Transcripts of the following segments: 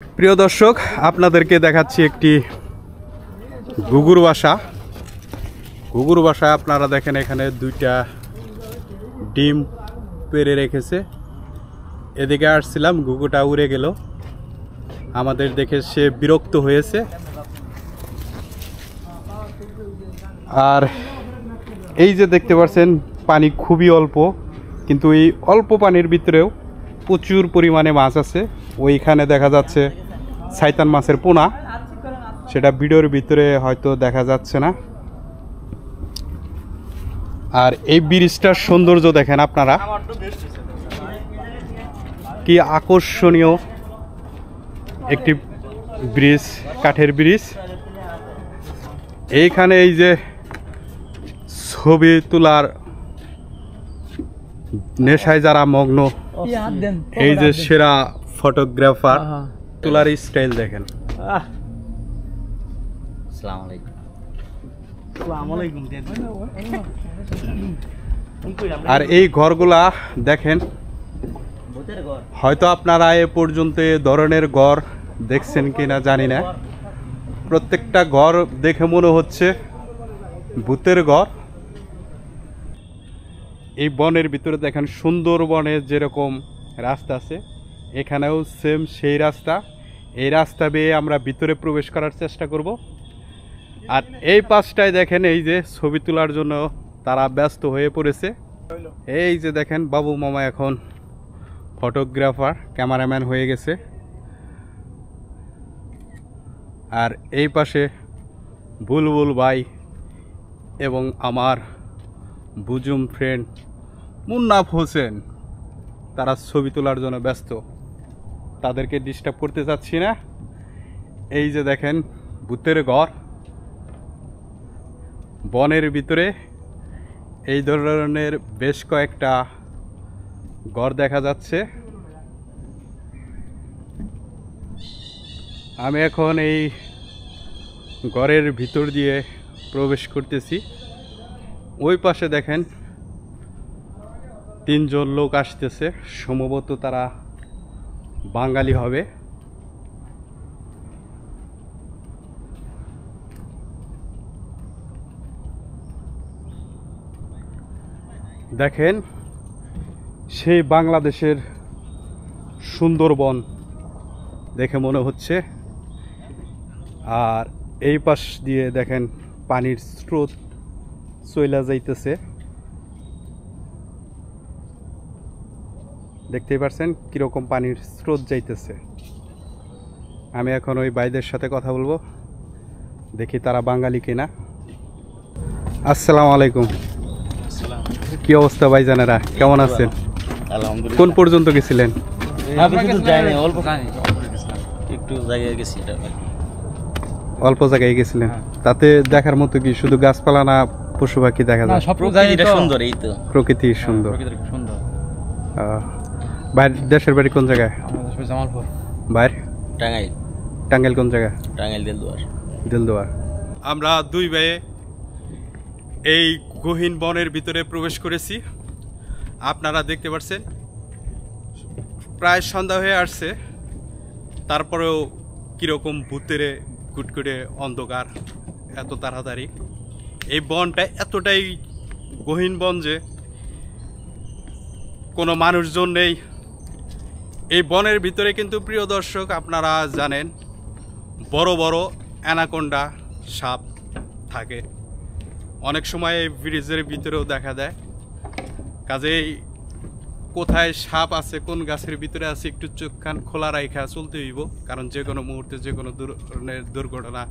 প্রিয় দর্শক, আপনাদেরকে দেখাচ্ছি একটি ঘুঘুর বাসা। ঘুঘুর বাসায় আপনারা দেখেন এখানে দুইটা ডিম পেড়ে রেখেছে। এদিকে আসছিলাম, ঘুঘুটা উড়ে গেল, আমাদের দেখে সে বিরক্ত হয়েছে। আর এই যে দেখতে পাচ্ছেন, পানি খুবই অল্প, কিন্তু এই অল্প পানির ভিতরেও প্রচুর পরিমাণে মাছ আছে। ওইখানে দেখা যাচ্ছে শয়তান মাছের পোনা, সেটা ভিডিওর ভিতরে হয়তো দেখা যাচ্ছে না। আর এই ব্রিজটার সৌন্দর্য দেখেন আপনারা, কি আকর্ষণীয় একটি ব্রিজ, কাঠের ব্রিজ। এইখানে এই যে ছবি তোলার নেশায় যারা মগ্ন, এই যে সেরা ফটোগ্রাফার, তোলার স্টাইল দেখেন। আর এই ঘরগুলা দেখেন, হয়তো আপনারা এ পর্যন্ত এ ধরনের ঘর দেখছেন কিনা জানি না। প্রত্যেকটা ঘর দেখে মনে হচ্ছে ভূতের ঘর। এই বনের ভিতরে দেখেন, সুন্দরবনের যেরকম রাস্তা আছে, এখানেও সেম সেই রাস্তা। এই রাস্তা বেয়ে আমরা ভিতরে প্রবেশ করার চেষ্টা করব। আর এই পাশটায় দেখেন, এই যে ছবি তোলার জন্য তারা ব্যস্ত হয়ে পড়েছে। এই যে দেখেন, বাবু মামা এখন ফটোগ্রাফার, ক্যামেরাম্যান হয়ে গেছে। আর এই পাশে বুলবুল ভাই এবং আমার বুজুম ফ্রেন্ড মুন্নাফ হোসেন, তারা ছবি তোলার জন্য ব্যস্ত। তাদেরকে ডিস্টার্ব করতে চাচ্ছি না। এই যে দেখেন, ভূতের ঘর বনের ভিতরে, এই ধরনের বেশ কয়েকটা ঘর দেখা যাচ্ছে। আমি এখন এই ঘরের ভিতর দিয়ে প্রবেশ করতেছি। ওই পাশে দেখেন তিনজন লোক আসতেছে, সম্ভবত তারা বাঙালি হবে। দেখেন, সেই বাংলাদেশের সুন্দরবন দেখে মনে হচ্ছে। আর এই পাশ দিয়ে দেখেন পানির স্রোত চইলা যাইতেছে, দেখতেই পাচ্ছেন কিরকম পানির স্রোত যাইতেছে। আমি এখন ওই ভাইদের সাথে কথা বলবো, দেখি তারা বাঙালি কিনা। আসসালামু আলাইকুম। কি অবস্থা ভাইজানেরা, কেমন আছেন? কোন পর্যন্ত গেছিলেন? অল্প জায়গায় গেছিলেন। তাতে দেখার মতো কি শুধু গাছপালা না পশু পাখি দেখা যায়? প্রকৃতি সুন্দর। বাইর দেশের বাড়ি কোন জায়গায়? বাইর টাঙ্গাইল। কোন জায়গা? টাঙ্গাইল দিলদুয়ার। আমরা দুই ভাইয়ে এই গহীন বনের ভিতরে প্রবেশ করেছি। আপনারা দেখতে পাচ্ছেন, প্রায় সন্ধ্যা হয়ে আসছে, তারপরেও কিরকম ভূতের কুটকুটে অন্ধকার, এত তাড়াতাড়ি। এই বনটা এতটাই গহীন বন যে কোনো মানুষজন নেই। এই বনের ভিতরে কিন্তু প্রিয় দর্শক, আপনারা জানেন বড় বড় অ্যানাকোন্ডা সাপ থাকে। অনেক সময় এই ব্রিজের ভিতরেও দেখা দেয়। কাজেই কোথায় সাপ আছে, কোন গাছের ভিতরে আছে, একটু চোখ কান খোলা রাখা চলতে হইব, কারণ যে কোনো মুহূর্তে যে কোনো ধরনের দুর্ঘটনা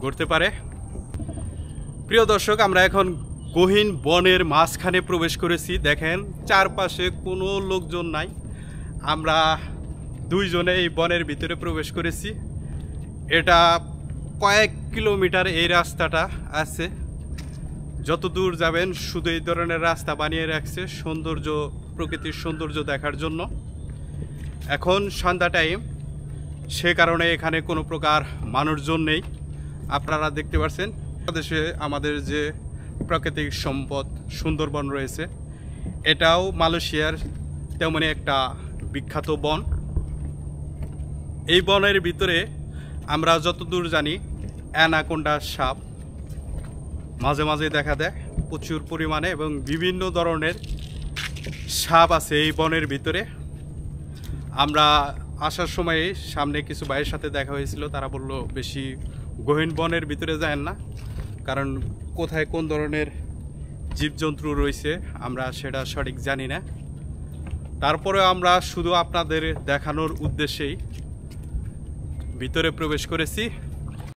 ঘটতে পারে। প্রিয় দর্শক, আমরা এখন গহীন বনের মাঝখানে প্রবেশ করেছি। দেখেন চারপাশে কোনো লোকজন নাই, আমরা দুইজনে এই বনের ভিতরে প্রবেশ করেছি। এটা কয়েক কিলোমিটার এই রাস্তাটা আছে। যত দূর যাবেন শুধু এই ধরনের রাস্তা বানিয়ে রাখছে সৌন্দর্য, প্রকৃতির সৌন্দর্য দেখার জন্য। এখন সন্ধ্যা টাইম, সে কারণে এখানে কোনো প্রকার মানুষজন নেই। আপনারা দেখতে পাচ্ছেন, বাংলাদেশে আমাদের যে প্রাকৃতিক সম্পদ সুন্দরবন রয়েছে, এটাও মালয়েশিয়ার তেমনই একটা বিখ্যাত বন। এই বনের ভিতরে আমরা যতদূর জানি অ্যানাকোন্ডা সাপ মাঝে মাঝে দেখা দেয় প্রচুর পরিমাণে, এবং বিভিন্ন ধরনের সাপ আছে এই বনের ভিতরে। আমরা আসার সময় সামনে কিছু ভাইয়ের সাথে দেখা হয়েছিল, তারা বলল বেশি গহীন বনের ভিতরে যায় না, কারণ কোথায় কোন ধরনের জীবজন্তু রয়েছে আমরা সেটা সঠিক জানি না। তারপরে আমরা শুধু আপনাদের দেখানোর উদ্দেশ্যেই ভিতরে প্রবেশ করেছি।